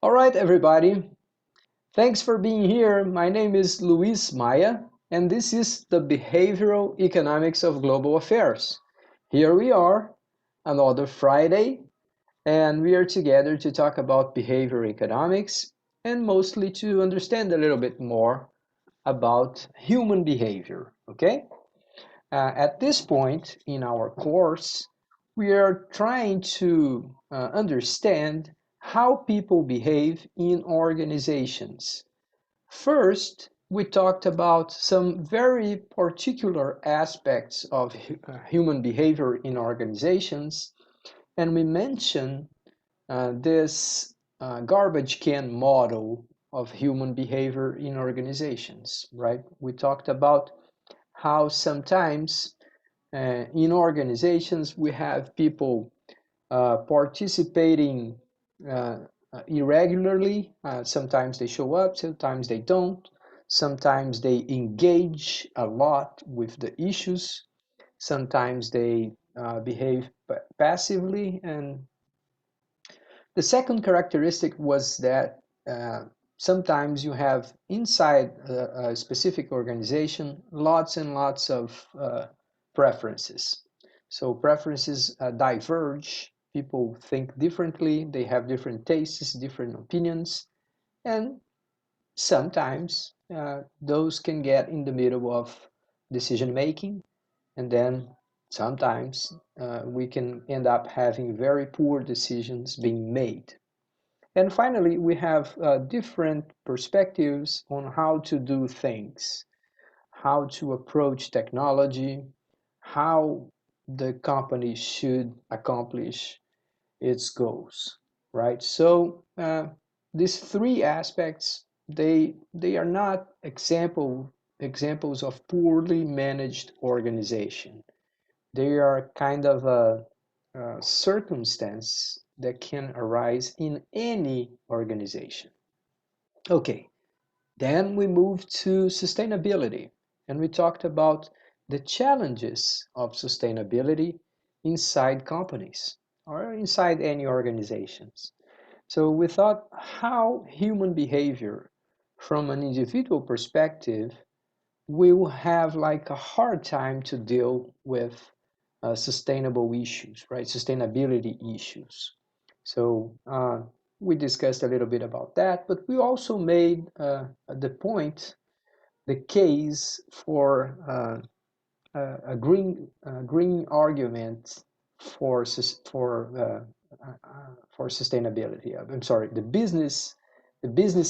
All right, everybody. Thanks for being here. My name is Luis Maia, and this is the Behavioral Economics of Global Affairs. Here we are, another Friday, and we are together to talk about behavioral economics and mostly to understand a little bit more about human behavior, okay? At this point in our course, we are trying to understand how people behave in organizations. First, we talked about some very particular aspects of human behavior in organizations, and we mentioned this garbage can model of human behavior in organizations, right? We talked about how sometimes in organizations we have people participating uh, irregularly. Sometimes they show up, sometimes they don't. Sometimes they engage a lot with the issues. Sometimes they behave passively. And the second characteristic was that sometimes you have inside a specific organization lots and lots of preferences. So preferences diverge. People think differently. They have different tastes, different opinions, and sometimes those can get in the middle of decision making, and then sometimes we can end up having very poor decisions being made. And finally, we have different perspectives on how to do things, how to approach technology, how the company should accomplish its goals, right? So these three aspects, they are not examples of poorly managed organization. They are kind of a circumstance that can arise in any organization. Okay, then we move to sustainability, and we talked about the challenges of sustainability inside companies or inside any organizations. So we thought how human behavior from an individual perspective will have like a hard time to deal with sustainable issues, right? Sustainability issues. So we discussed a little bit about that, but we also made the point, the case for a green argument for for sustainability. I'm sorry, the business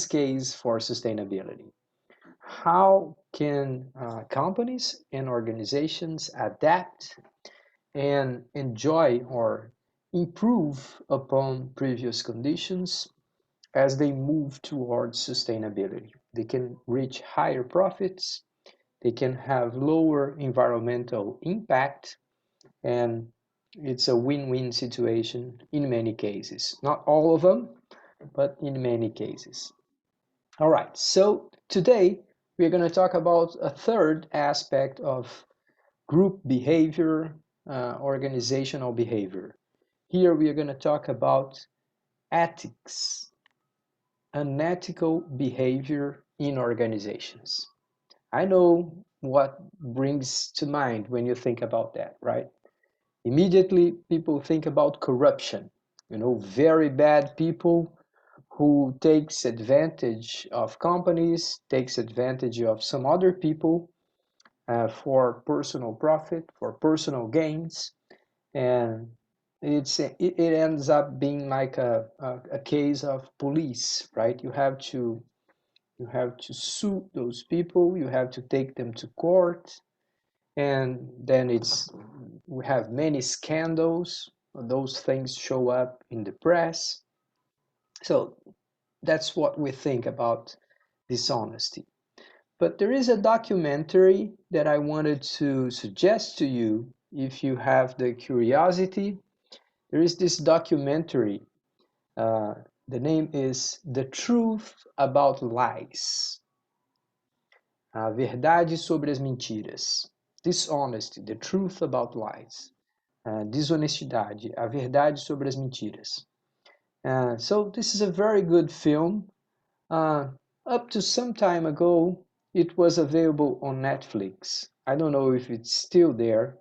case for sustainability. How can companies and organizations adapt and enjoy or improve upon previous conditions as they move towards sustainability? They can reach higher profits, they can have lower environmental impact, and it's a win-win situation in many cases. Not all of them, but in many cases. All right, so today we're going to talk about a third aspect of group behavior, organizational behavior. Here we are going to talk about ethics, unethical behavior in organizations. I know what brings to mind when you think about that, right? Immediately people think about corruption, very bad people who takes advantage of companies, takes advantage of some other people for personal profit, for personal gains, and it ends up being like a case of police, right? You have to sue those people, you have to take them to court, and then we have many scandals. Those things show up in the press. So that's what we think about dishonesty. But there is a documentary that I wanted to suggest to you if you have the curiosity. There is this documentary. Uh, the name is The Truth About Lies. A Verdade sobre as Mentiras. Dishonesty, The Truth About Lies. Desonestidade, A Verdade sobre as Mentiras. So this is a very good film. Up to some time ago, it was available on Netflix. I don't know if it's still there.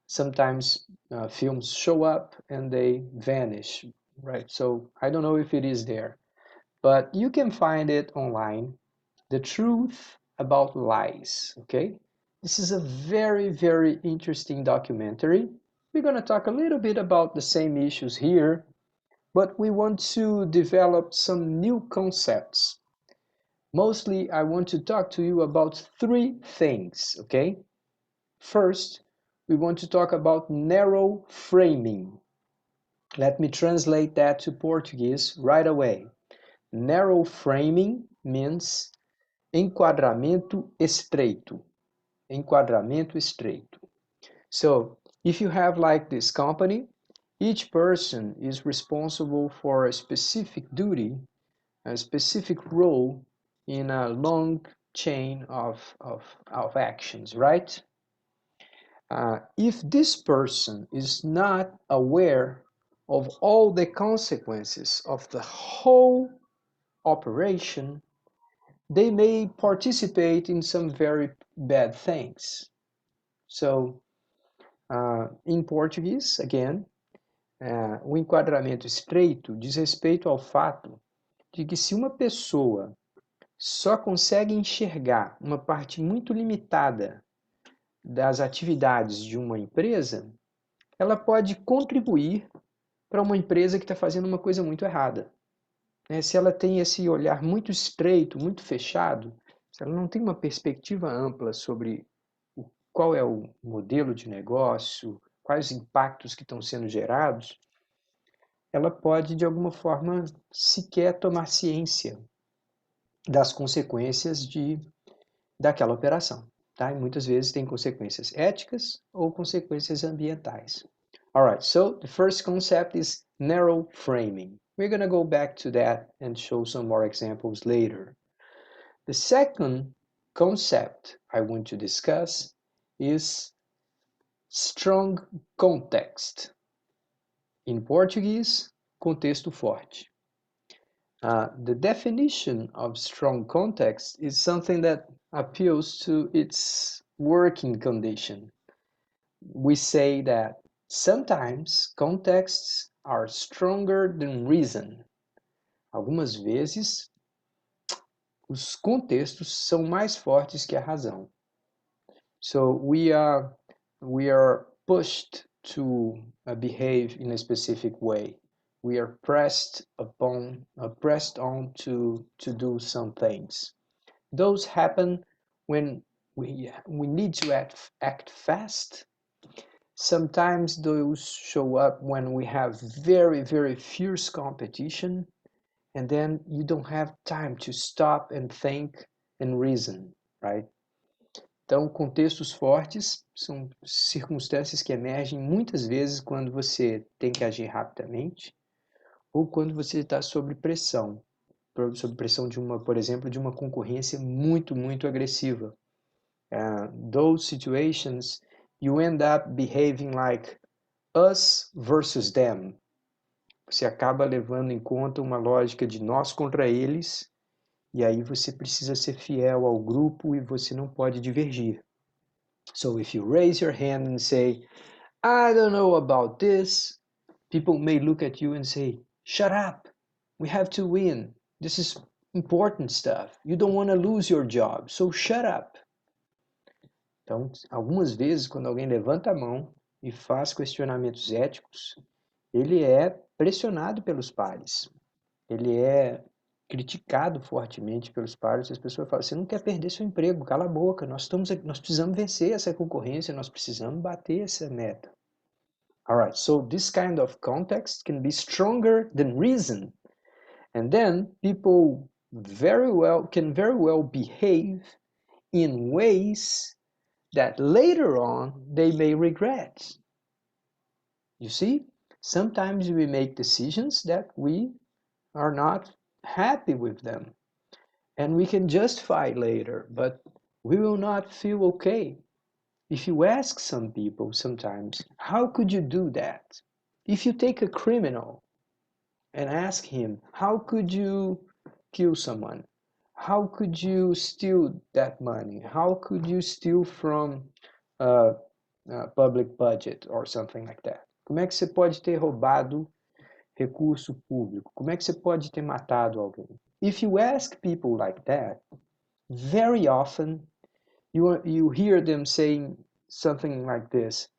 Sometimes films show up and they vanish, right? So I don't know if it is there, but you can find it online. The Truth About Lies, okay? This is a very, very interesting documentary. We're going to talk a little bit about the same issues here, but we want to develop some new concepts. Mostly, I want to talk to you about three things, okay? First, we want to talk about narrow framing. Let me translate that to Portuguese right away. Narrow framing means enquadramento estreito. Enquadramento estreito. So, if you have like this company, each person is responsible for a specific duty, a specific role in a long chain of actions, right? If this person is not aware of all the consequences of the whole operation, they may participate in some very bad things. So, em português, again, o enquadramento estreito diz respeito ao fato de que se uma pessoa só consegue enxergar uma parte muito limitada das atividades de uma empresa, ela pode contribuir para uma empresa que está fazendo uma coisa muito errada. Se ela tem esse olhar muito estreito, muito fechado, se ela não tem uma perspectiva ampla sobre qual é o modelo de negócio, quais os impactos que estão sendo gerados, ela pode, de alguma forma, sequer tomar ciência das consequências daquela operação. Tá? E muitas vezes tem consequências éticas ou consequências ambientais. Alright, so the first concept is narrow framing. We're going to go back to that and show some more examples later. The second concept I want to discuss is strong context. In Portuguese, contexto forte. The definition of strong context is something that appeals to its working condition. We say that sometimes contexts are stronger than reason. Algumas vezes, os contextos são mais fortes que a razão. So we are pushed to behave in a specific way. We are pressed on to do some things. Those happen when we need to act fast. Sometimes those show up when we have very, very fierce competition, and then you don't have time to stop and think and reason, right? Então, contextos fortes são circunstâncias que emergem muitas vezes quando você tem que agir rapidamente ou quando você está sob pressão de uma, por exemplo, de uma concorrência muito, muito agressiva. Those situations, you end up behaving like us versus them. Você acaba levando em conta uma lógica de nós contra eles, e aí você precisa ser fiel ao grupo e você não pode divergir. So if you raise your hand and say, I don't know about this, people may look at you and say, shut up, we have to win. This is important stuff. You don't want to lose your job, so shut up. Então, algumas vezes, quando alguém levanta a mão e faz questionamentos éticos, ele é pressionado pelos pares. Ele é criticado fortemente pelos pares. As pessoas falam, você não quer perder seu emprego, cala a boca, nós precisamos vencer essa concorrência, nós precisamos bater essa meta. Alright, so this kind of context can be stronger than reason. And then people can very well behave in ways that later on they may regret. You see, sometimes we make decisions that we are not happy with them, and we can justify later, but we will not feel okay. If you ask some people sometimes, how could you do that? If you take a criminal and ask him, how could you kill someone? How could you steal that money? How could you steal from a public budget or something like that? Como é que você pode ter roubado recurso público? Como é que você pode ter matado alguém? If you ask people like that, very often you hear them saying something like this.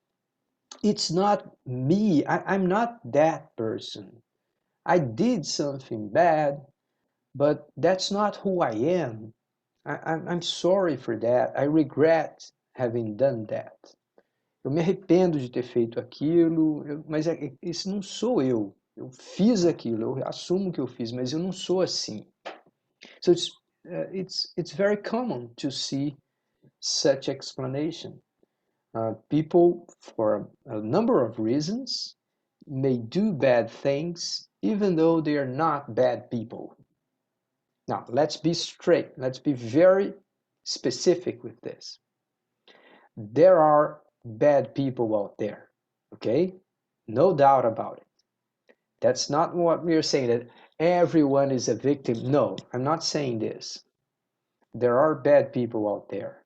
It's not me. I'm not that person. I did something bad, but that's not who I am. I'm sorry for that. I regret having done that. Eu me arrependo de ter feito aquilo, mas isso não sou eu. Eu fiz aquilo, eu assumo que eu fiz, mas eu não sou assim. So it's very common to see such explanation. People, for a number of reasons, may do bad things even though they are not bad people. Now, let's be straight. Let's be very specific with this. There are bad people out there, okay? No doubt about it. That's not what we're saying, that everyone is a victim. No, I'm not saying this. There are bad people out there.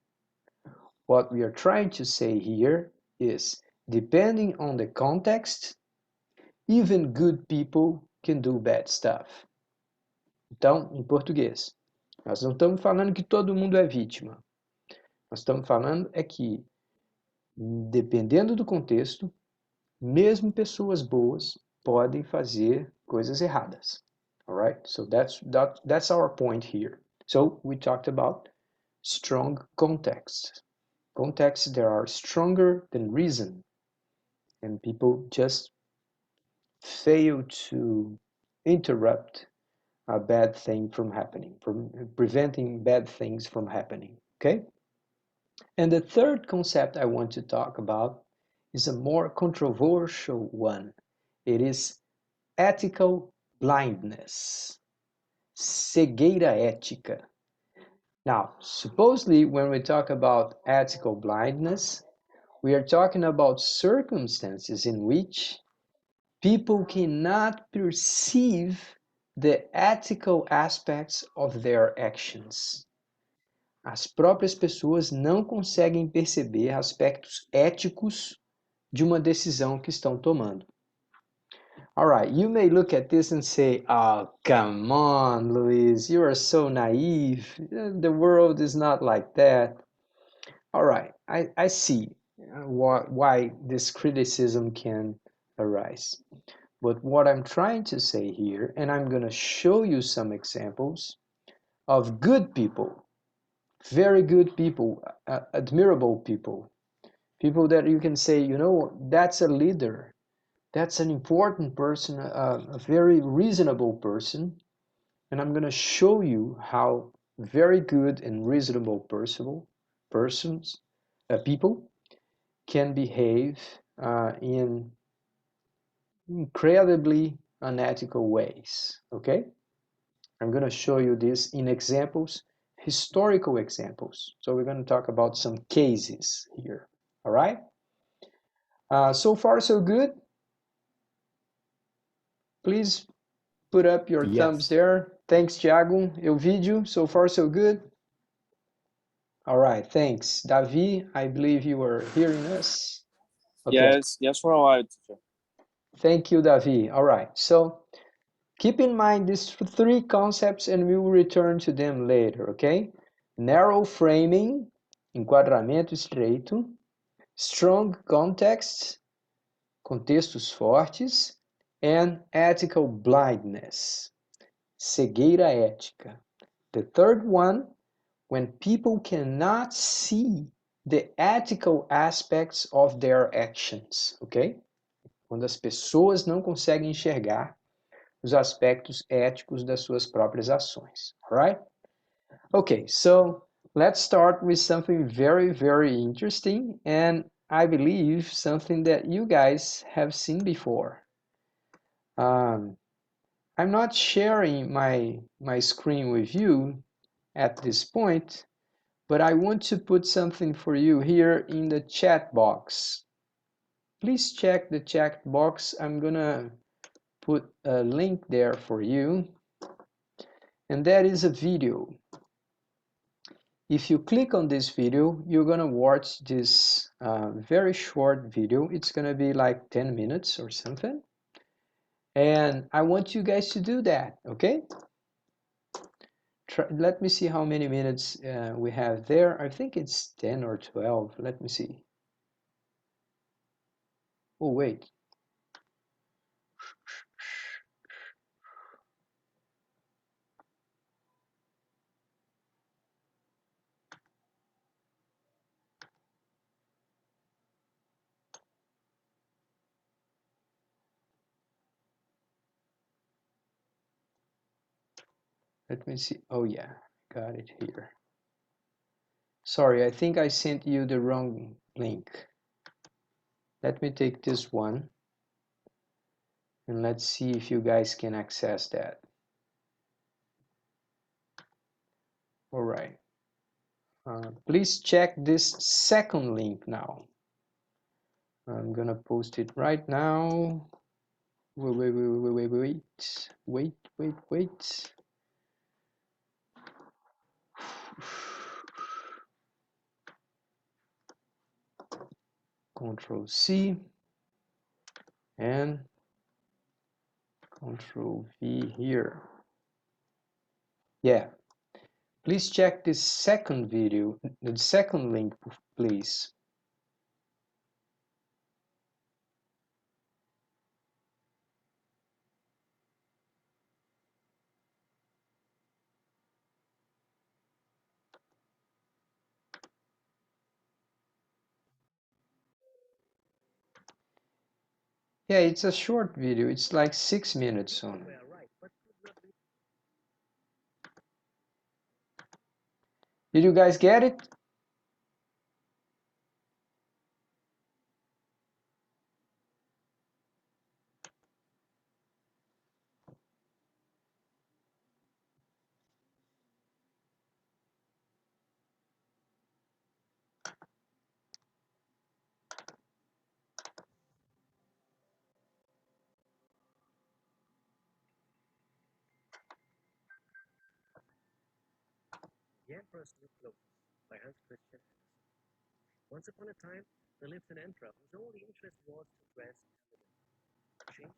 What we are trying to say here is, depending on the context, even good people can do bad stuff. Então, em português, nós não estamos falando que todo mundo é vítima. Nós estamos falando é que, dependendo do contexto, mesmo pessoas boas podem fazer coisas erradas. All right? So that's our point here. So we talked about strong contexts. Contexts that are stronger than reason. And people just fail to interrupt a bad thing from happening, from preventing bad things from happening. Okay? And the third concept I want to talk about is a more controversial one. It is ethical blindness. Cegueira ética. Now, supposedly, when we talk about ethical blindness, we are talking about circumstances in which people cannot perceive the ethical aspects of their actions. As próprias pessoas não conseguem perceber aspectos éticos de uma decisão que estão tomando. All right, you may look at this and say, oh, come on, Luis, you are so naive. The world is not like that. All right, I see why this criticism can arise. But what I'm trying to say here, and I'm going to show you some examples of good people, very good people, admirable people, people that you can say, you know, that's a leader, that's an important person, a very reasonable person, and I'm going to show you how very good and reasonable people can behave in incredibly unethical ways. Okay, I'm going to show you this in examples, historical examples. So we're going to talk about some cases here. All right, so far so good. Please put up your thumbs there. Thanks, Thiago. Elvidio, so far so good. All right, thanks. Davi, I believe you were hearing us. Okay. Yes, for a while, teacher. Thank you, Davi. All right, so keep in mind these three concepts and we will return to them later, okay? Narrow framing, enquadramento estreito, strong context, contextos fortes, and ethical blindness, cegueira ética. The third one, when people cannot see the ethical aspects of their actions, ok? Quando as pessoas não conseguem enxergar os aspectos éticos das suas próprias ações, alright? Okay, so let's start with something very, very interesting and I believe something that you guys have seen before. I'm not sharing my screen with you at this point, but I want to put something for you here in the chat box. Please check the chat box. I'm gonna put a link there for you, and that is a video. If you click on this video, you're gonna watch this very short video. It's gonna be like 10 minutes or something. And I want you guys to do that, okay? Let me see how many minutes we have there. I think it's 10 or 12. Let me see. Oh, wait. Let me see. Oh, yeah, got it here. Sorry, I think I sent you the wrong link. Let me take this one and let's see if you guys can access that. All right. Please check this second link now. I'm gonna post it right now. Wait. Control C and Control V here. Yeah, please check this second video, the second link, please. Yeah, it's a short video. It's like 6 minutes only. Did you guys get it? The Emperor's New Clothes by Hans Christian Andersen. Once upon a time, there lived an emperor whose only interest was to dress elegantly. Change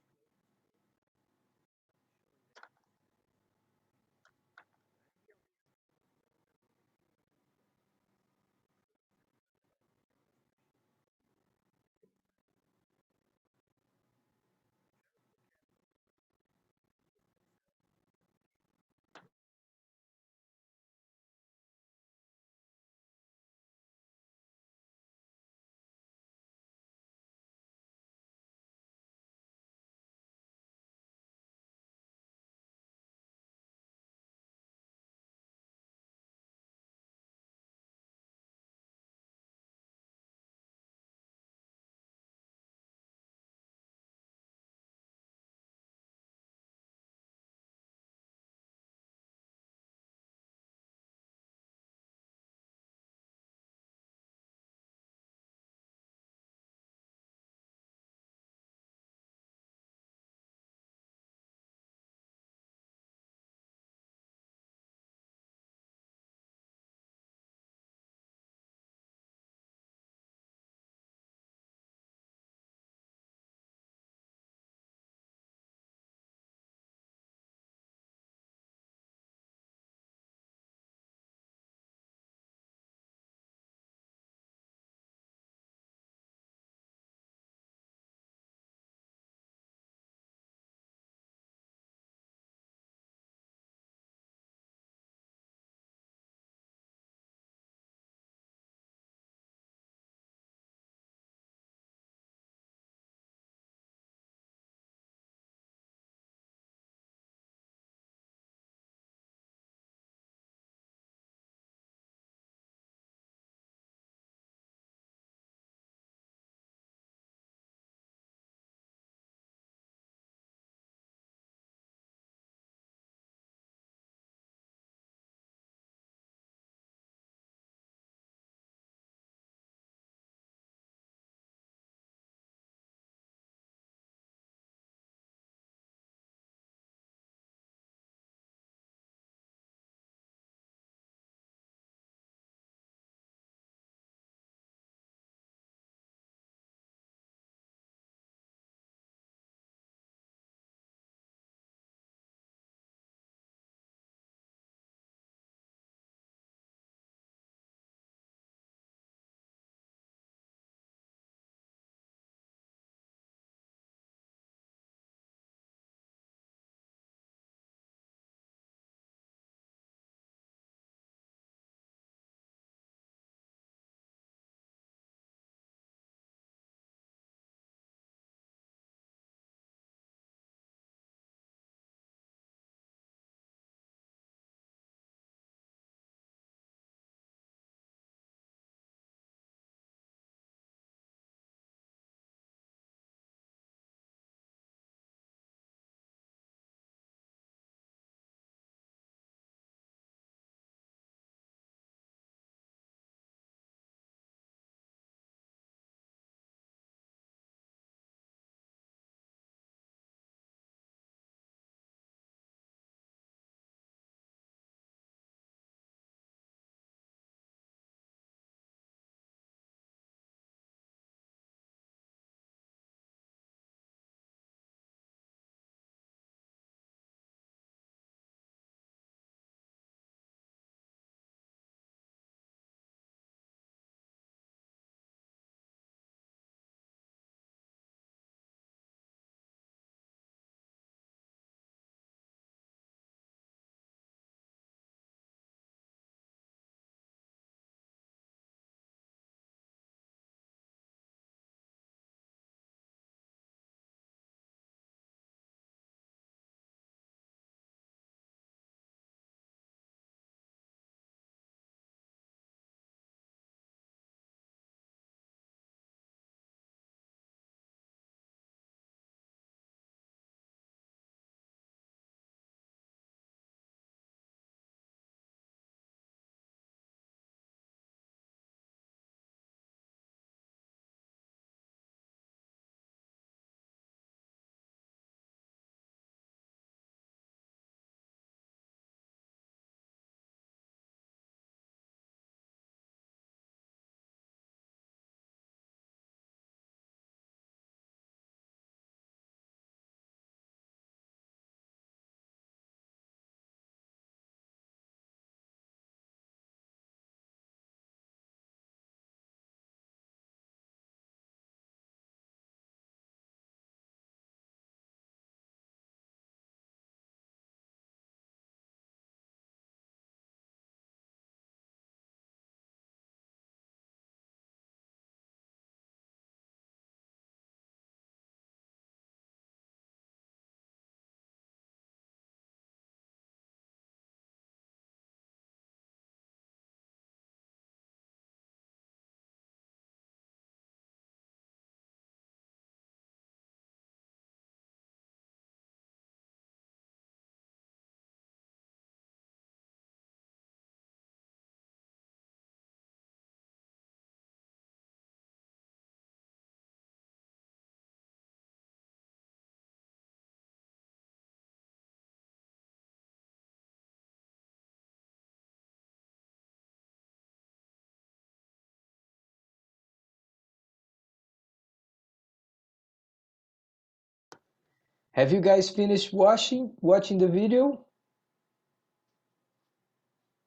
Have you guys finished watching the video?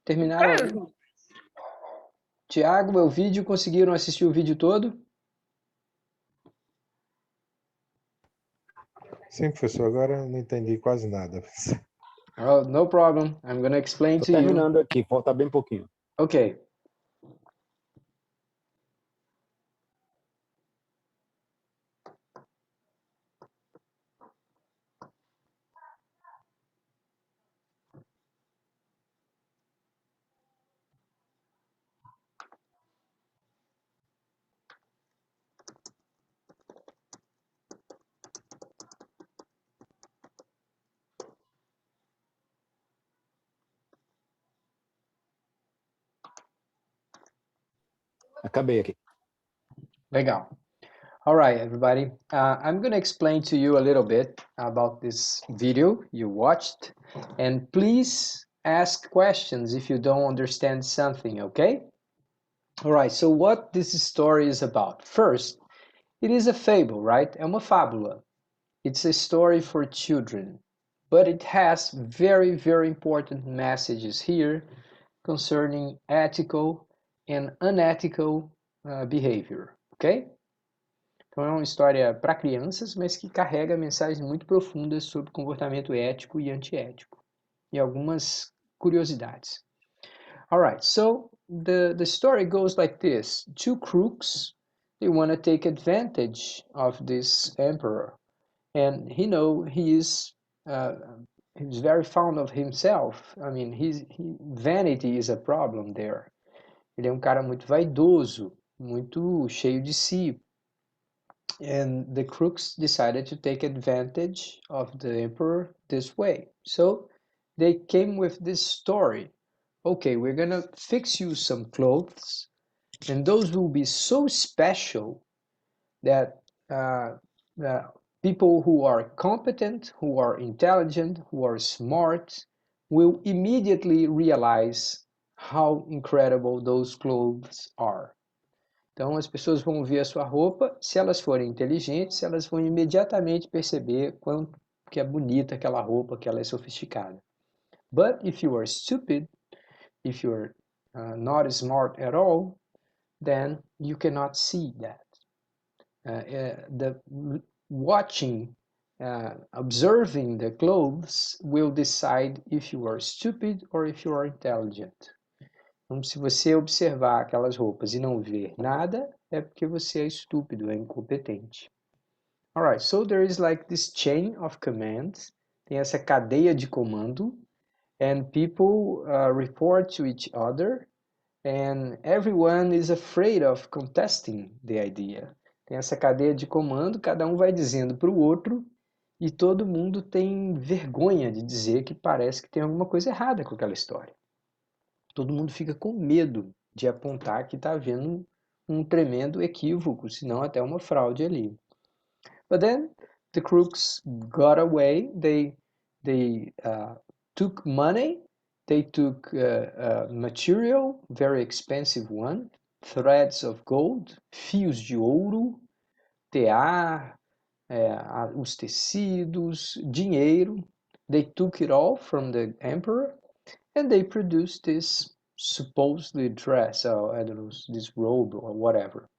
Terminaram? Tiago, o vídeo, conseguiram assistir o vídeo todo? Sim, professor, agora eu não entendi quase nada. Oh, no problem. I'm going to explain Tô to you. terminando aqui, falta bem pouquinho. Okay. Acabei aqui. Legal. All right, everybody. I'm going to explain to you a little bit about this video you watched. And please ask questions if you don't understand something, okay? All right, so what this story is about. First, it is a fable, right? É uma fábula. It's a story for children. But it has very, very important messages here concerning ethical and unethical behavior, okay? Então é uma história para crianças, mas que carrega mensagens muito profundas sobre comportamento ético e antiético. E algumas curiosidades. Alright, so the story goes like this. Two crooks, they want to take advantage of this emperor. And he's very fond of himself. I mean, vanity is a problem there. Ele é um cara muito vaidoso, muito cheio de si. And the crooks decided to take advantage of the emperor this way. So they came with this story. Okay, we're gonna fix you some clothes, and those will be so special that people who are competent, who are intelligent, who are smart, will immediately realize how incredible those clothes are. Então, as pessoas vão ver a sua roupa, se elas forem inteligentes, elas vão imediatamente perceber quanto que é bonita aquela roupa, que ela é sofisticada. But if you are stupid, if you are not smart at all, then you cannot see that. The watching, observing the clothes will decide if you are stupid or if you are intelligent. Então, se você observar aquelas roupas e não ver nada, é porque você é estúpido, é incompetente. Alright, so there is like this chain of commands. Tem essa cadeia de comando. And people report to each other. And everyone is afraid of contesting the idea. Tem essa cadeia de comando, cada um vai dizendo para o outro. E todo mundo tem vergonha de dizer que parece que tem alguma coisa errada com aquela história. Todo mundo fica com medo de apontar que está havendo um tremendo equívoco, se não até uma fraude ali. But then the crooks got away. They took money. They took material, very expensive one, threads of gold, fios de ouro, tear, os tecidos, dinheiro. They took it all from the emperor. And they produced this supposedly dress, or I don't know, this robe or whatever.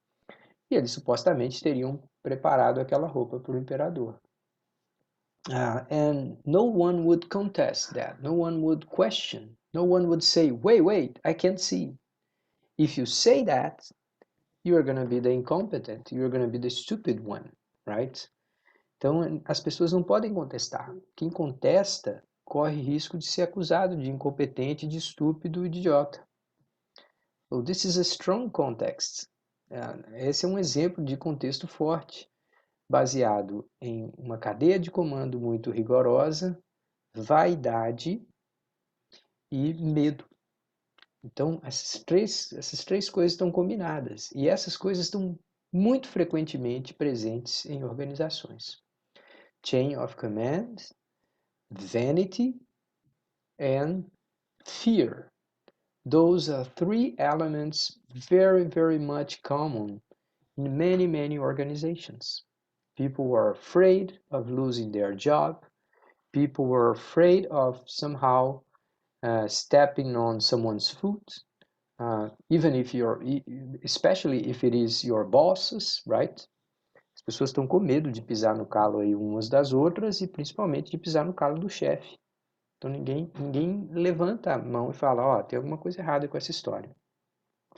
E eles supostamente teriam preparado aquela roupa para o imperador. And no one would contest that. No one would question. No one would say, wait, I can't see. If you say that, you are going to be the incompetent. You are going to be the stupid one, right? Então, as pessoas não podem contestar. Quem contesta corre risco de ser acusado de incompetente, de estúpido e de idiota. So this is a strong context. Esse é um exemplo de contexto forte, baseado em uma cadeia de comando muito rigorosa, vaidade e medo. Então, essas três coisas estão combinadas. E essas coisas estão muito frequentemente presentes em organizações. Chain of command, vanity, and fear. Those are three elements very, very much common in many, many organizations. People were afraid of losing their job. People were afraid of somehow stepping on someone's foot, even if especially if it is your bosses, right? As pessoas estão com medo de pisar no calo aí umas das outras e principalmente de pisar no calo do chefe. Então ninguém levanta a mão e fala, ó, tem alguma coisa errada com essa história.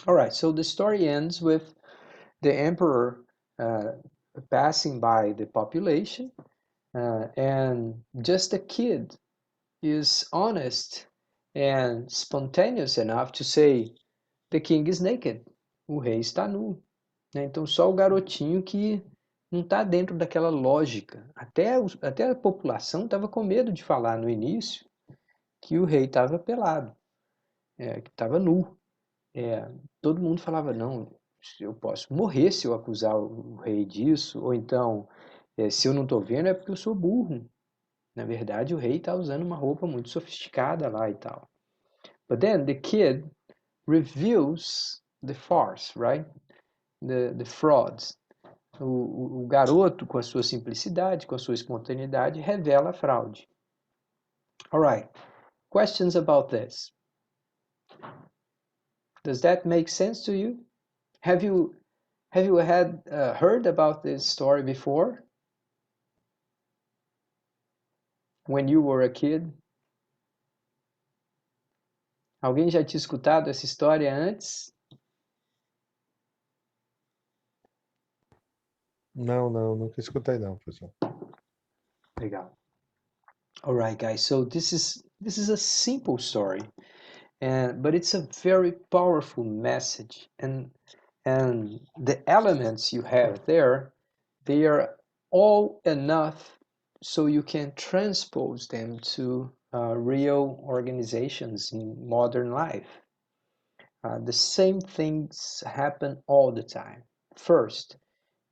Alright, so the story ends with the emperor passing by the population and just a kid is honest and spontaneous enough to say, the king is naked. O rei está nu. Então só o garotinho que não está dentro daquela lógica. Até a população estava com medo de falar no início que o rei estava pelado, que estava nu. Todo mundo falava, não, eu posso morrer se eu acusar o rei disso, ou então, se eu não estou vendo é porque eu sou burro. Na verdade, o rei está usando uma roupa muito sofisticada lá e tal. But then the kid reveals the farce, right? The frauds. O garoto, com a sua simplicidade, com a sua espontaneidade, revela a fraude. All right. Questions about this? Does that make sense to you? Have you heard about this story before? When you were a kid? Alguém já tinha escutado essa história antes? Não, nunca escutei não, professor. Legal. All right, guys. So this is a simple story, but it's a very powerful message, and the elements you have there, they are all enough so you can transpose them to real organizations in modern life. The same things happen all the time. First,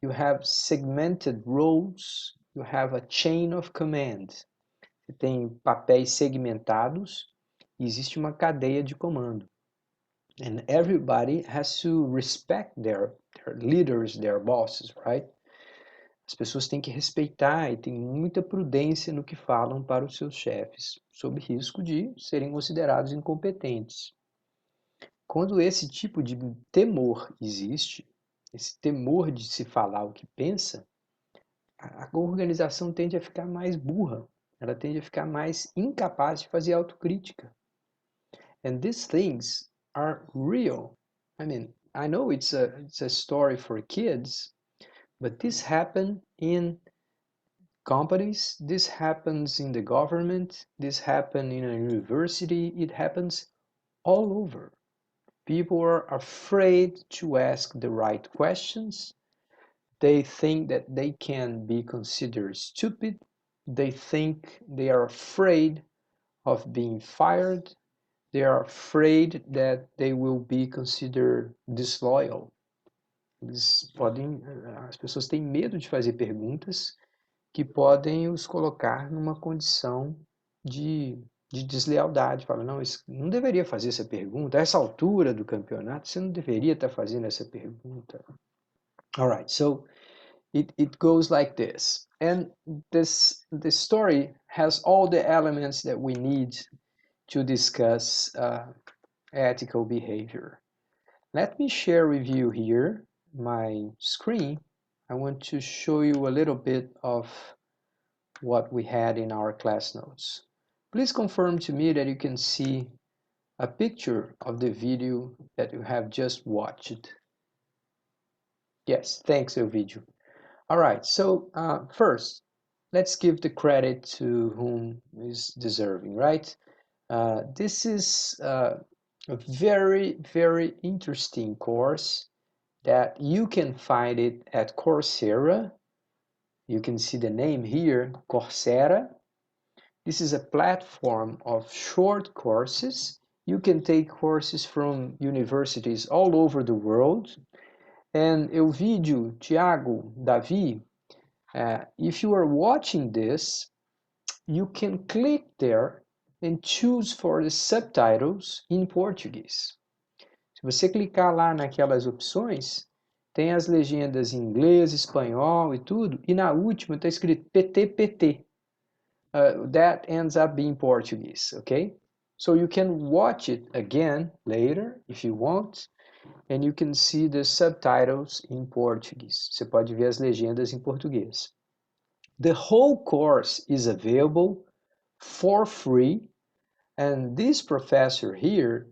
you have segmented roles, you have a chain of command. Você tem papéis segmentados e existe uma cadeia de comando. And everybody has to respect their leaders, their bosses, right? As pessoas têm que respeitar e têm muita prudência no que falam para os seus chefes, sob risco de serem considerados incompetentes. Quando esse tipo de temor existe, esse temor de se falar o que pensa, a organização tende a ficar mais burra, ela tende a ficar mais incapaz de fazer autocrítica. And these things are real. I mean, I know it's a story for kids, but this happens in companies, this happens in the government, this happens in a university, it happens all over. People are afraid to ask the right questions. They think that they can be considered stupid. They think they are afraid of being fired. They are afraid that they will be considered disloyal. As pessoas têm medo de fazer perguntas que podem os colocar numa condição de deslealdade. Fala, não, não deveria fazer essa pergunta. A essa altura do campeonato, você não deveria estar fazendo essa pergunta. All right, so it goes like this. And this story has all the elements that we need to discuss ethical behavior. Let me share with you here my screen. I want to show you a little bit of what we had in our class notes. Please confirm to me that you can see a picture of the video that you have just watched. Yes, thanks, Elvidio. All right, so first, let's give the credit to whom is deserving, right? This is a very, very interesting course that you can find it at Coursera. You can see the name here, Coursera. This is a platform of short courses. You can take courses from universities all over the world. And Elvidio, Tiago, Davi, if you are watching this, you can click there and choose for the subtitles in Portuguese. Se você clicar lá naquelas opções, tem as legendas em inglês, espanhol e tudo, e na última está escrito PT. That ends up being Portuguese, okay? So you can watch it again later if you want, and you can see the subtitles in Portuguese. Você pode ver as legendas em português. The whole course is available for free, and this professor here,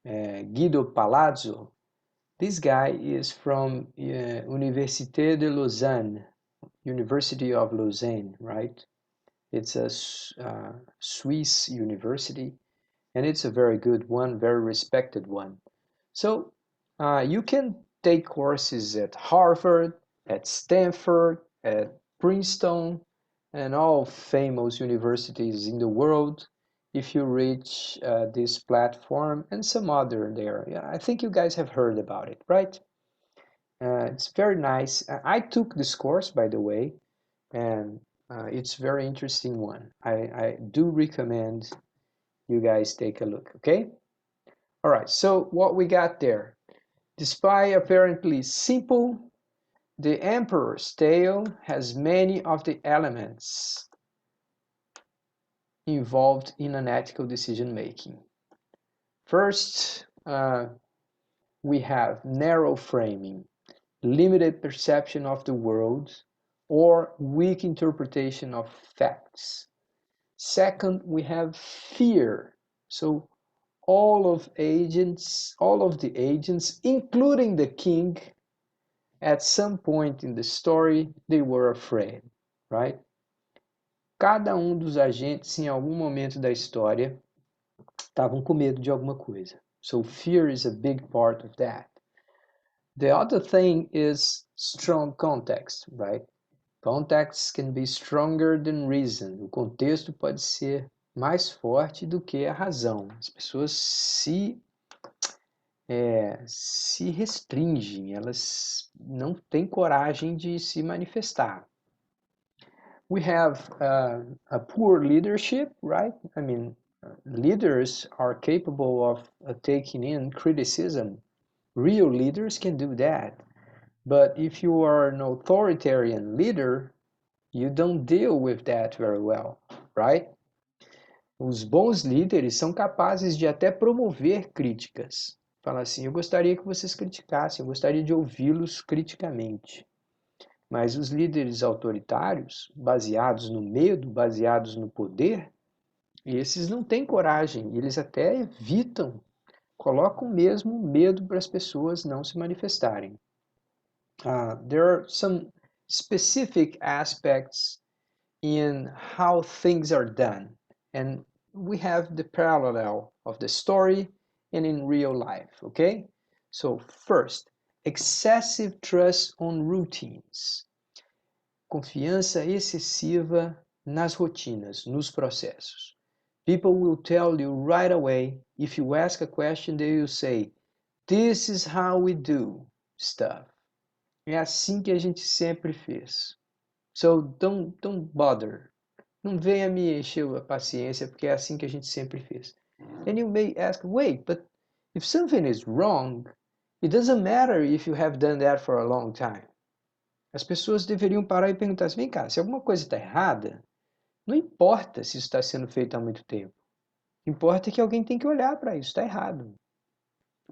Guido Palazzo, this guy is from Université de Lausanne, University of Lausanne, right? It's a Swiss university, and it's a very good one, very respected one. So you can take courses at Harvard, at Stanford, at Princeton, and all famous universities in the world if you reach this platform and some other there. Yeah, I think you guys have heard about it, right? It's very nice. I took this course, by the way, and it's a very interesting one. I do recommend you guys take a look, okay? All right, so what we got there. Despite apparently simple, the Emperor's Tale has many of the elements involved in an ethical decision making. First, we have narrow framing, limited perception of the world, or weak interpretation of facts. Second, we have fear. So all of the agents, including the king, at some point in the story, they were afraid, right? Cada dos agentes, em algum momento da história, estavam com medo de alguma coisa. So fear is a big part of that. The other thing is strong context, right? Context can be stronger than reason. O contexto pode ser mais forte do que a razão. As pessoas se restringem, elas não têm coragem de se manifestar. We have a poor leadership, right? I mean, leaders are capable of taking in criticism. Real leaders can do that. But if you are an authoritarian leader, you don't deal with that very well, right? Os bons líderes são capazes de até promover críticas. Fala assim, eu gostaria que vocês criticassem, eu gostaria de ouvi-los criticamente. Mas os líderes autoritários, baseados no medo, baseados no poder, esses não têm coragem, eles até evitam, colocam mesmo medo para as pessoas não se manifestarem. There are some specific aspects in how things are done, and we have the parallel of the story and in real life, okay? So first, excessive trust on routines. Confiança excessiva nas rotinas, nos processos. People will tell you right away, if you ask a question, they will say, this is how we do stuff. É assim que a gente sempre fez. So don't bother. Não venha me encher a paciência, porque é assim que a gente sempre fez. And you may ask, wait, but if something is wrong, it doesn't matter if you have done that for a long time. As pessoas deveriam parar e perguntar assim, vem cá, se alguma coisa está errada, não importa se isso está sendo feito há muito tempo. Importa que alguém tem que olhar para isso, está errado.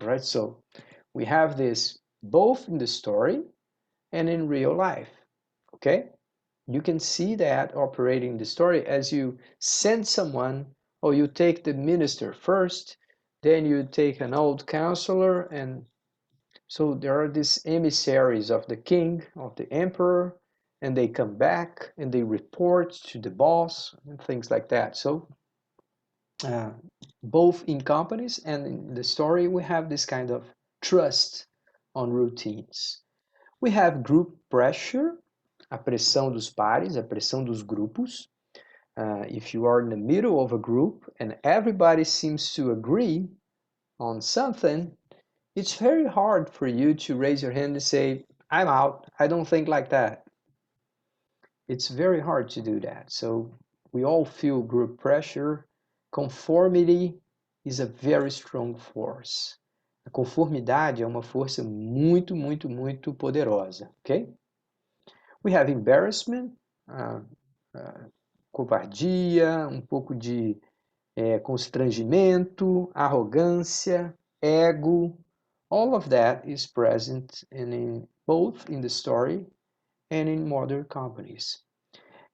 Right? So, we have this both in the story and in real life. Okay? You can see that operating in the story as you send someone, or you take the minister first, then you take an old counselor, and so there are these emissaries of the king, of the emperor, and they come back and they report to the boss and things like that. So both in companies and in the story, we have this kind of trust on routines. We have group pressure, a pressão dos pares, a pressão dos grupos. If you are in the middle of a group and everybody seems to agree on something, it's very hard for you to raise your hand and say, I'm out, I don't think like that. It's very hard to do that. So we all feel group pressure. Conformity is a very strong force. A conformidade é uma força muito, muito, muito poderosa, ok? We have embarrassment, covardia, um pouco de constrangimento, arrogância, ego. All of that is present both in the story and in modern companies.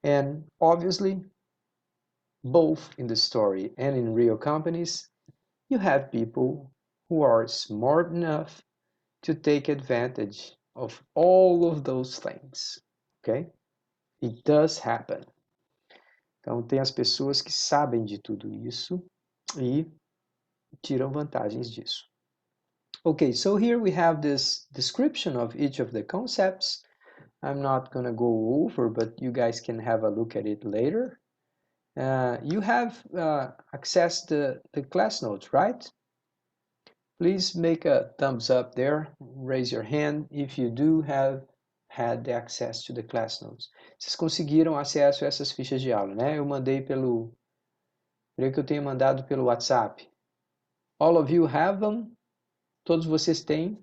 And obviously, both in the story and in real companies, you have people who are smart enough to take advantage of all of those things, okay? It does happen. Então, tem as pessoas que sabem de tudo isso e tiram vantagens disso. Okay, so here we have this description of each of the concepts. I'm not going to go over, but you guys can have a look at it later. You have accessed the class notes, right? Please make a thumbs up there, raise your hand if you do have had the access to the class notes. Vocês conseguiram acesso a essas fichas de aula, né? Eu mandei creio que eu tenha mandado pelo WhatsApp. All of you have them? Todos vocês têm?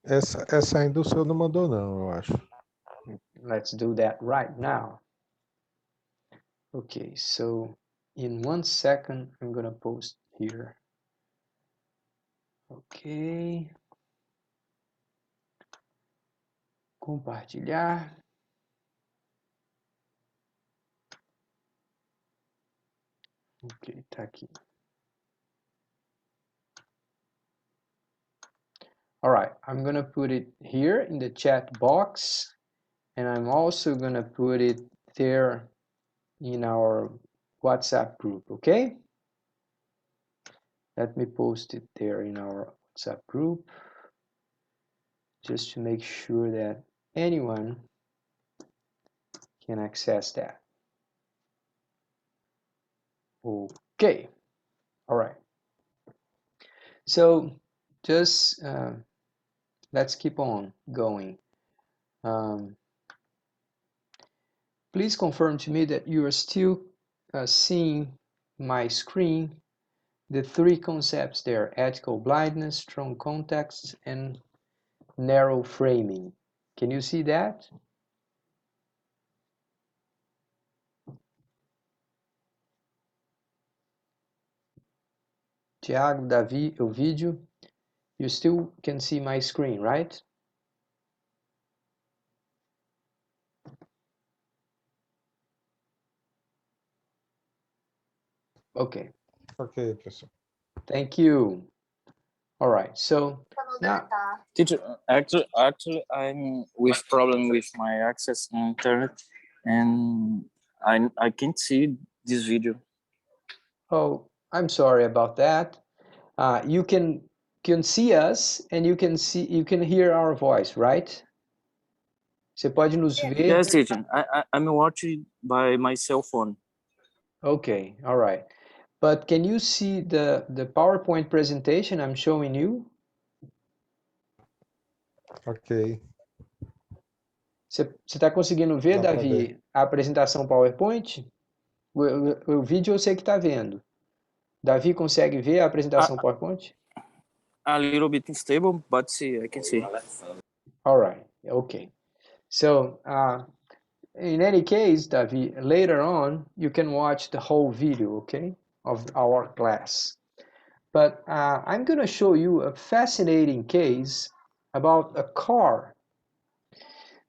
Essa ainda o senhor não mandou, não, eu acho. Let's do that right now. Okay, so in 1 second, I'm gonna post here. Ok. Compartilhar. Ok, tá aqui. All right, I'm gonna put it here in the chat box, and I'm also gonna put it there in our WhatsApp group, okay? Let me post it there in our WhatsApp group, just to make sure that anyone can access that. Okay, all right. So just let's keep on going. Please confirm to me that you are still seeing my screen, the three concepts there: ethical blindness, strong context, and narrow framing. Can you see that? Tiago, Davi, Ovidio, you still can see my screen, right? Okay. Ok, professor. Thank you. All right, so now... Teacher, actually, I'm with problem with my access on internet, and I can't see this video. Oh, I'm sorry about that. You can see us and you can hear our voice, right? Você pode nos ver. Yes, teacher. I'm watching by my cell phone. Okay, all right. But can you see the PowerPoint presentation I'm showing you? Ok. Você está conseguindo ver, Dá pra Davi, ver. a apresentação PowerPoint? O vídeo eu sei que está vendo. Davi consegue ver a apresentação PowerPoint? A little bit unstable, but see, I can see. All right, okay. So, in any case, Davi, later on, you can watch the whole video, okay, of our class. But I'm going to show you a fascinating case about a car.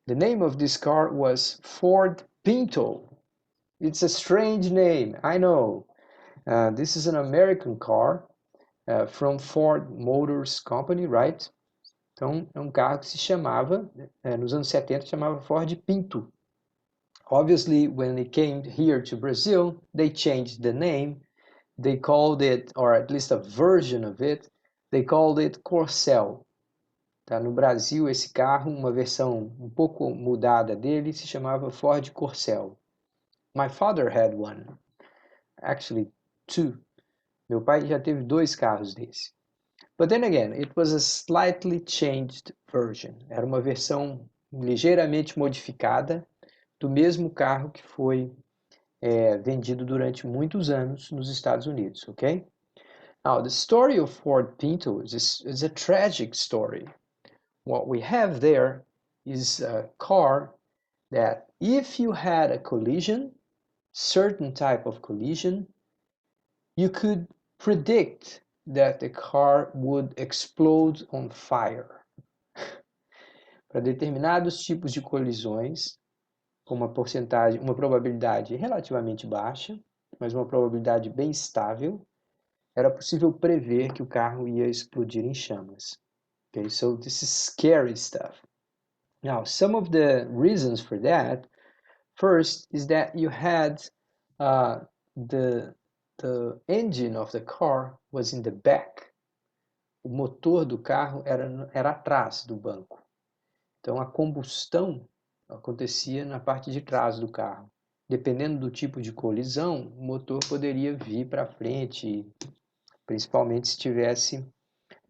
The name of this car was Ford Pinto. It's a strange name, I know. This is an American car from Ford Motors Company, right? Então, é um carro que se chamava, nos anos 70, chamava Ford Pinto. Obviously, when it came here to Brazil, they changed the name. They called it, or at least a version of it, they called it Corcel. Tá? No Brasil, esse carro, uma versão um pouco mudada dele, se chamava Ford Corcel. My father had one. Actually, two. Meu pai já teve 2 carros desse. But then again, it was a slightly changed version. Era uma versão ligeiramente modificada do mesmo carro que foi vendido durante muitos anos nos Estados Unidos, ok? Now, the story of Ford Pinto is a tragic story. What we have there is a car that if you had a collision, certain type of collision, you could predict that the car would explode on fire. Para determinados tipos de colisões, com uma porcentagem, uma probabilidade relativamente baixa, mas uma probabilidade bem estável, era possível prever que o carro ia explodir em chamas. Okay, so this is scary stuff. Now, some of the reasons for that, first is that you had the engine of the car was in the back. O motor do carro era atrás do banco. Então, a combustão acontecia na parte de trás do carro. Dependendo do tipo de colisão, o motor poderia vir para frente, principalmente se tivesse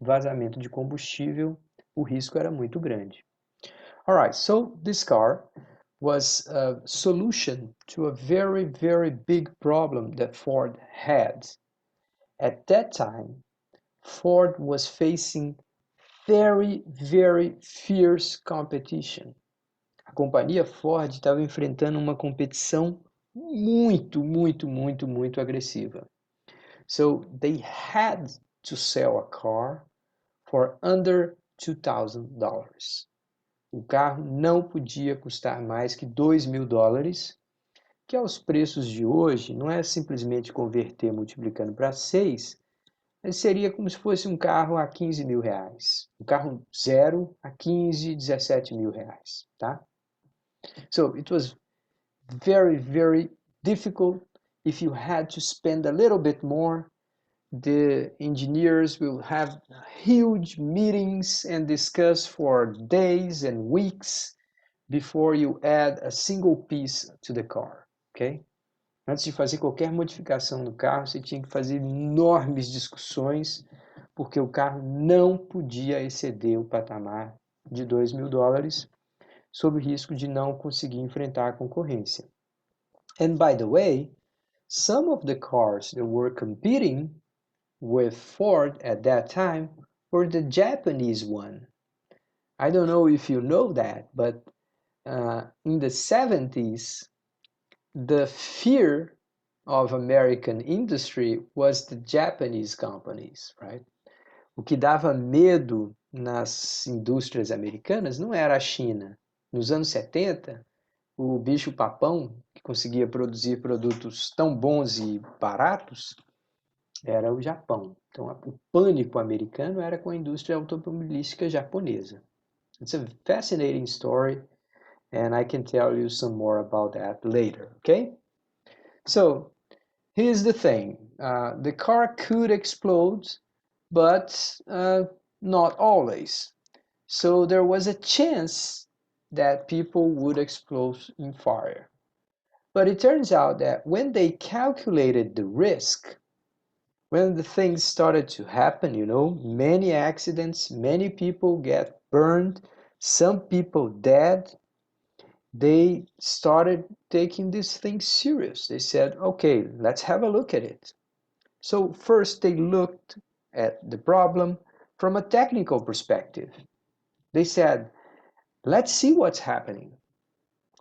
vazamento de combustível, o risco era muito grande. All right, so this car was a solution to a very, very big problem that Ford had. At that time, Ford was facing very, very fierce competition. A companhia Ford estava enfrentando uma competição muito, muito, muito, muito agressiva. So they had to sell a car for under $2,000. O carro não podia custar mais que $2.000, que aos preços de hoje não é simplesmente converter multiplicando para 6, mas seria como se fosse um carro a R$15.000. Um carro zero a 15, 17 mil reais, tá? So it was very, very difficult. If you had to spend a little bit more, the engineers will have huge meetings and discuss for days and weeks before you add a single piece to the car, okay? Antes de fazer qualquer modificação no carro, você tinha que fazer enormes discussões, porque o carro não podia exceder o patamar de $2.000, sob o risco de não conseguir enfrentar a concorrência. And by the way, some of the cars that were competing with Ford at that time were the Japanese one. I don't know if you know that, but in the 70s, the fear of American industry was the Japanese companies, right? O que dava medo nas indústrias americanas não era a China. Nos anos 70, o bicho-papão, que conseguia produzir produtos tão bons e baratos, era o Japão. Então, o pânico americano era com a indústria automobilística japonesa. It's a fascinating story, and I can tell you some more about that later, okay? So, here's the thing. The car could explode, but not always. So, there was a chance that people would explode in fire. But it turns out that when they calculated the risk, when the things started to happen, many accidents, many people get burned, some people dead, they started taking these things serious. They said, okay, let's have a look at it. So first they looked at the problem from a technical perspective. They said, let's see what's happening.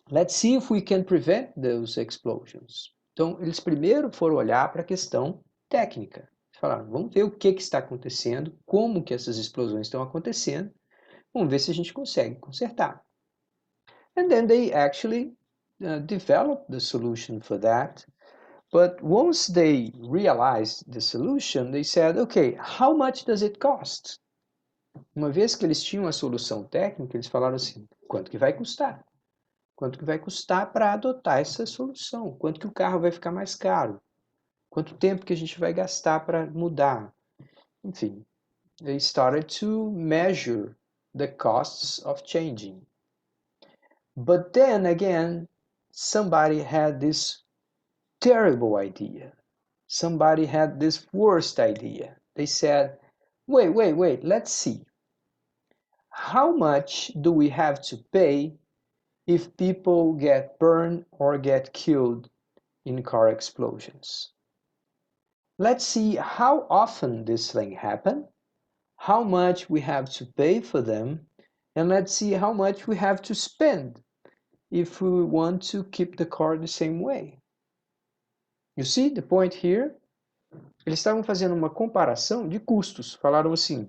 Let's see if we can prevent those explosions. Então, eles primeiro foram olhar para a questão técnica. Falaram, vamos ver o que está acontecendo, como que essas explosões estão acontecendo, vamos ver se a gente consegue consertar. And then they actually developed the solution for that. But once they realized the solution, they said, okay, how much does it cost? Uma vez que eles tinham a solução técnica, eles falaram assim, quanto que vai custar? Quanto que vai custar para adotar essa solução? Quanto que o carro vai ficar mais caro? Quanto tempo que a gente vai gastar para mudar? Enfim, they started to measure the costs of changing. But then again, somebody had this terrible idea. Somebody had this worst idea. They said, wait, let's see. How much do we have to pay if people get burned or get killed in car explosions? Let's see how often this thing happens, how much we have to pay for them, and let's see how much we have to spend if we want to keep the car the same way. You see the point here? Eles estavam fazendo uma comparação de custos. Falaram assim,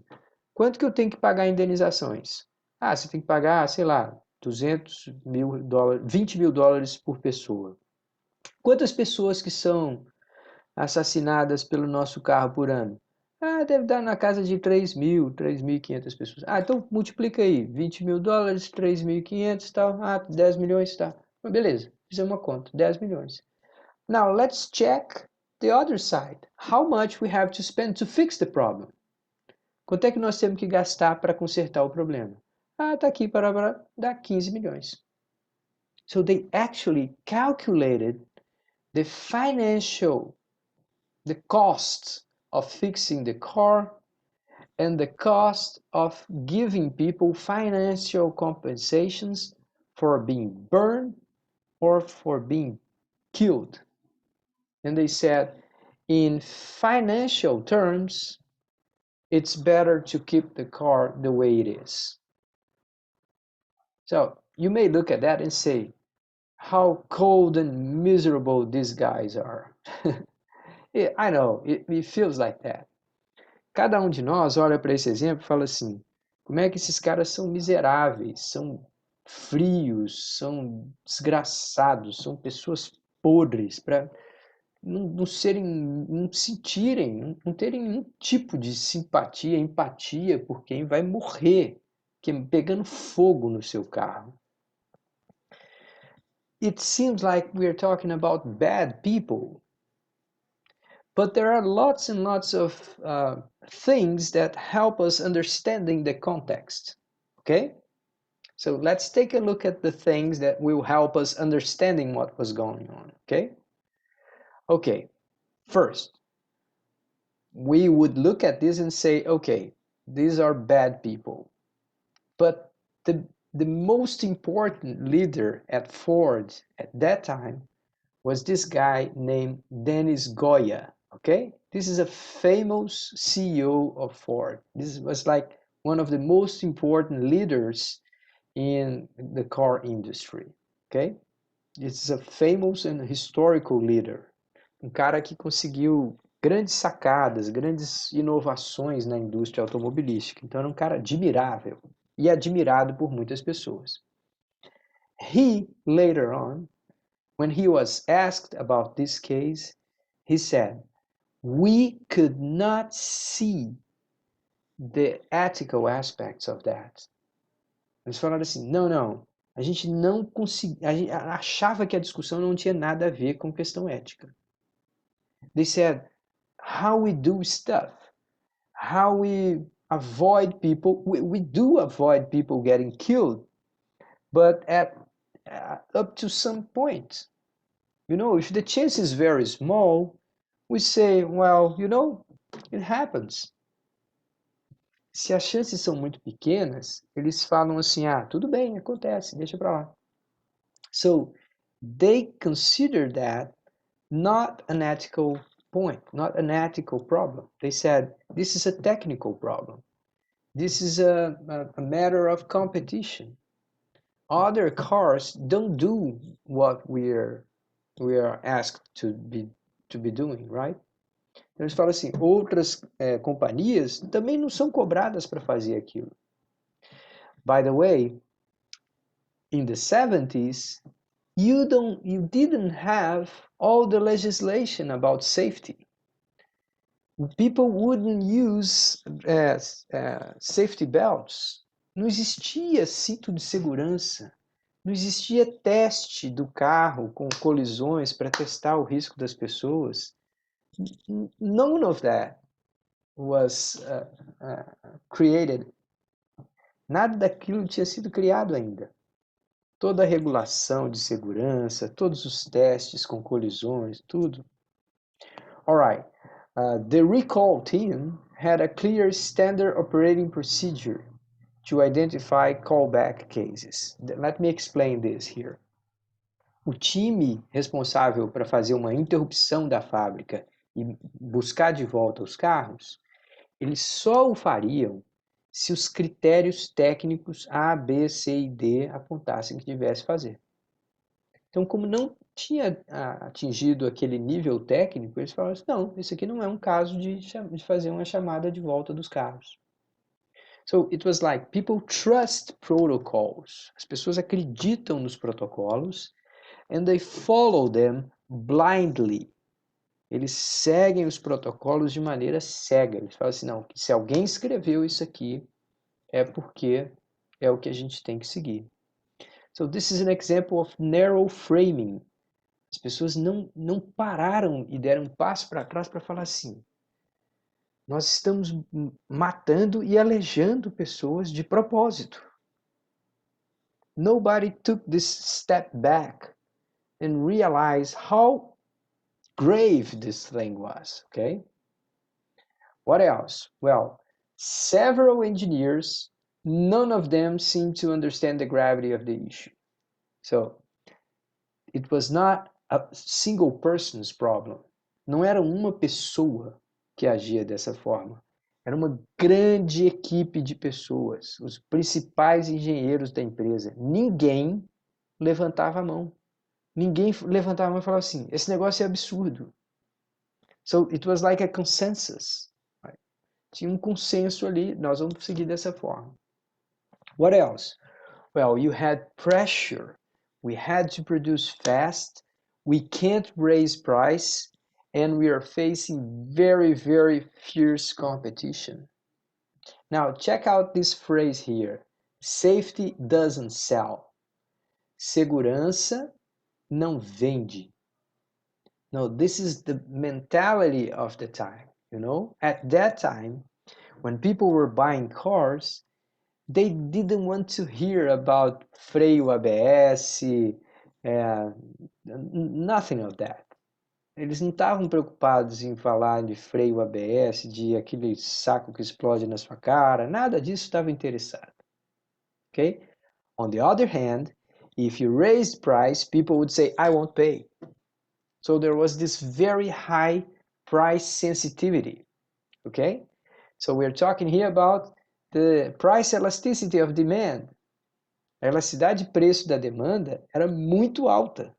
quanto que eu tenho que pagar em indenizações? Ah, você tem que pagar, sei lá, 200 mil dólares, 20 mil dólares por pessoa. Quantas pessoas que são assassinadas pelo nosso carro por ano? Ah, deve dar na casa de 3.500 pessoas. Ah, então multiplica aí, 20 mil dólares, 3.500 e tal. Ah, 10 milhões, tá. Beleza, fizemos uma conta, 10 milhões. Now, let's check the other side. How much we have to spend to fix the problem? Quanto é que nós temos que gastar para consertar o problema? Ah, tá aqui para dar 15 milhões. So they actually calculated the cost of fixing the car and the cost of giving people financial compensations for being burned or for being killed. And they said, in financial terms, it's better to keep the car the way it is. So you may look at that and say, how cold and miserable these guys are. Yeah, I know, it feels like that. Cada de nós olha para esse exemplo e fala assim, como é que esses caras são miseráveis, são frios, são desgraçados, são pessoas podres, para não sentirem, não terem nenhum tipo de simpatia, empatia por quem vai morrer, pegando fogo no seu carro. It seems like we're talking about bad people, but there are lots and lots of things that help us understanding the context, okay? So let's take a look at the things that will help us understanding what was going on, okay? Okay, first, we would look at this and say, okay, these are bad people. But the most important leader at Ford at that time was this guy named Dennis Goya, okay? This is a famous CEO of Ford. This was like one of the most important leaders in the car industry, okay? This is a famous and historical leader. Cara que conseguiu grandes sacadas, grandes inovações na indústria automobilística. Então era cara admirável e admirado por muitas pessoas. He, later on, when he was asked about this case, he said, we could not see the ethical aspects of that. Eles falaram assim, não, a gente não conseguia, a gente achava que a discussão não tinha nada a ver com questão ética. They said, how we do stuff, how we avoid people, we do avoid people getting killed, but at up to some point. If the chance is very small, we say, well, it happens. Se as chances são muito pequenas, eles falam assim, tudo bem, acontece, deixa pra lá. So, they consider that not an ethical point, not an ethical problem. They said, this is a technical problem. This is a matter of competition. Other cars don't do what we are asked to be doing, right? Então eles falam assim, outras companhias também não são cobradas para fazer aquilo. By the way, in the 70s, you didn't have all the legislation about safety. People wouldn't use safety belts. Não existia cinto de segurança. Não existia teste do carro com colisões para testar o risco das pessoas. None of that was created. Nada daquilo tinha sido criado ainda. Toda a regulação de segurança, todos os testes com colisões, tudo. All right. The recall team had a clear standard operating procedure to identify callback cases. Let me explain this here. O time responsável para fazer uma interrupção da fábrica e buscar de volta os carros, eles só o fariam se os critérios técnicos A, B, C e D apontassem que devesse fazer. Então, como não tinha atingido aquele nível técnico, eles falaram assim, não, esse aqui não é um caso de fazer uma chamada de volta dos carros. So, it was like, people trust protocols. As pessoas acreditam nos protocolos and they follow them blindly. Eles seguem os protocolos de maneira cega. Eles falam assim, não, se alguém escreveu isso aqui, é porque é o que a gente tem que seguir. So this is an example of narrow framing. As pessoas não pararam e deram um passo para trás para falar assim, nós estamos matando e aleijando pessoas de propósito. Nobody took this step back and realized how grave this thing was, okay? What else? Well, several engineers, none of them seemed to understand the gravity of the issue. So, it was not a single person's problem. Não era uma pessoa que agia dessa forma. Era uma grande equipe de pessoas, os principais engenheiros da empresa. Ninguém levantava a mão. Ninguém levantava a mão e falava assim, esse negócio é absurdo. So it was like a consensus. Right? Tinha um consenso ali, nós vamos seguir dessa forma. What else? Well, you had pressure. We had to produce fast. We can't raise price. And we are facing very, very fierce competition. Now, check out this phrase here. Safety doesn't sell. Segurança não vende. No, this is the mentality of the time, you know? At that time, when people were buying cars, they didn't want to hear about freio ABS, nothing of that. Eles não estavam preocupados em falar de freio ABS, de aquele saco que explode na sua cara, nada disso estava interessado. Okay? On the other hand, if you raised price, people would say, I won't pay. So there was this very high price sensitivity. Okay? So we're talking here about the price elasticity of demand. A elasticidade de preço da demanda era muito alta.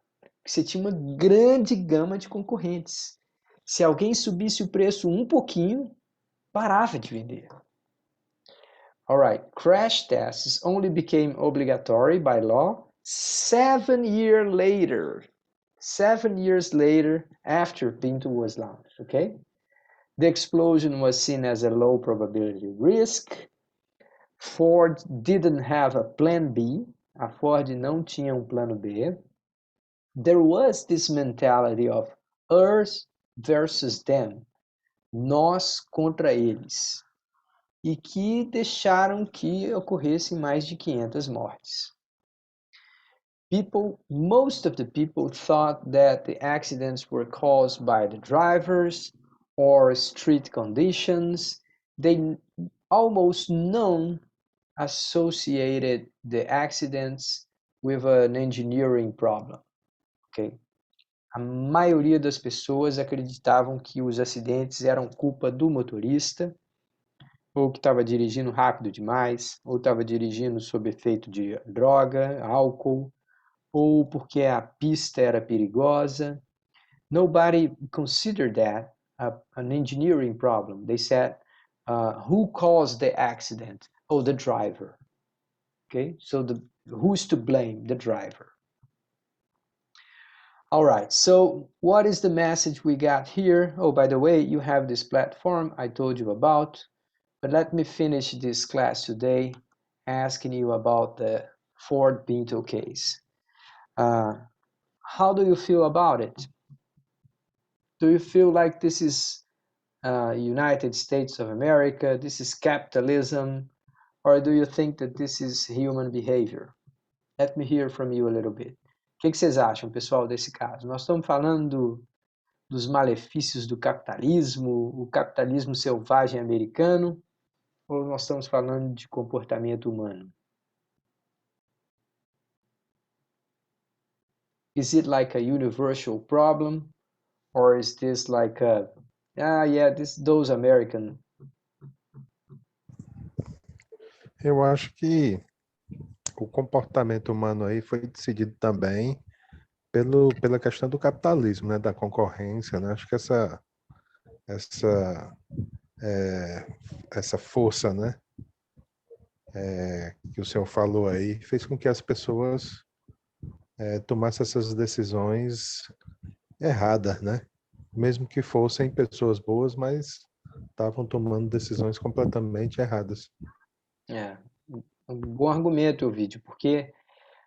Você tinha uma grande gama de concorrentes. Se alguém subisse o preço um pouquinho, parava de vender. All right, crash tests only became obligatory by law 7 years later. 7 years later, after Pinto was launched, okay? The explosion was seen as a low probability risk. Ford didn't have a plan B. A Ford não tinha um plano B. There was this mentality of us versus them, nós contra eles, e que deixaram que ocorressem mais de 500 mortes. Most of the people thought that the accidents were caused by the drivers or street conditions. They almost none associated the accidents with an engineering problem. Okay? A maioria das pessoas acreditavam que os acidentes eram culpa do motorista, ou que estava dirigindo rápido demais, ou estava dirigindo sob efeito de droga, álcool, ou porque a pista era perigosa. Nobody considered that an engineering problem. They said, who caused the accident? Oh, the driver. Okay, so who's to blame? The driver. All right, so what is the message we got here? Oh, by the way, you have this platform I told you about, but let me finish this class today asking you about the Ford Pinto case. How do you feel about it? Do you feel like this is United States of America, this is capitalism, or do you think that this is human behavior? Let me hear from you a little bit. O que vocês acham, pessoal, desse caso? Nós estamos falando dos malefícios do capitalismo, o capitalismo selvagem americano, ou nós estamos falando de comportamento humano? Is it like a universal problem, or is this like a Yeah, those American. Eu acho que o comportamento humano aí foi decidido também pela questão do capitalismo, né, da concorrência, né? Acho que essa, é, essa força, né, que o senhor falou aí, fez com que as pessoas tomassem essas decisões erradas, né? Mesmo que fossem pessoas boas, mas estavam tomando decisões completamente erradas. É, um bom argumento, Ovidio, porque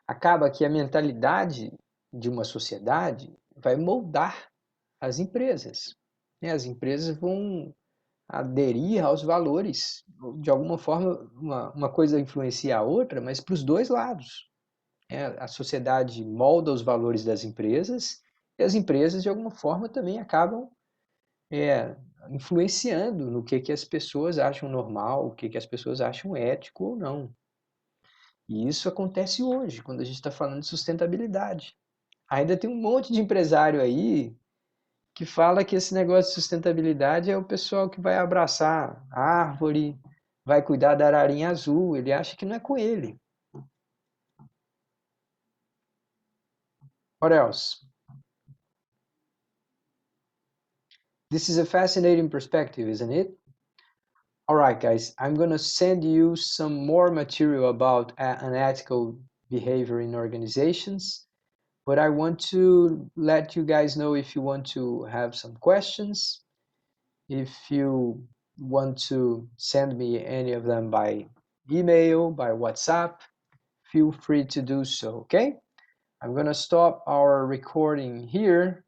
acaba que a mentalidade de uma sociedade vai moldar as empresas. Né? As empresas vão aderir aos valores. De alguma forma, uma coisa influencia a outra, mas para os dois lados. A sociedade molda os valores das empresas e as empresas, de alguma forma, também acabam influenciando no que as pessoas acham normal, o que as pessoas acham ético ou não. E isso acontece hoje, quando a gente está falando de sustentabilidade. Ainda tem um monte de empresário aí que fala que esse negócio de sustentabilidade é o pessoal que vai abraçar a árvore, vai cuidar da ararinha azul. Ele acha que não é com ele. What else? This is a fascinating perspective, isn't it? All right, guys, I'm going to send you some more material about unethical behavior in organizations. But I want to let you guys know if you want to have some questions, if you want to send me any of them by email, by WhatsApp, feel free to do so, okay? I'm gonna stop our recording here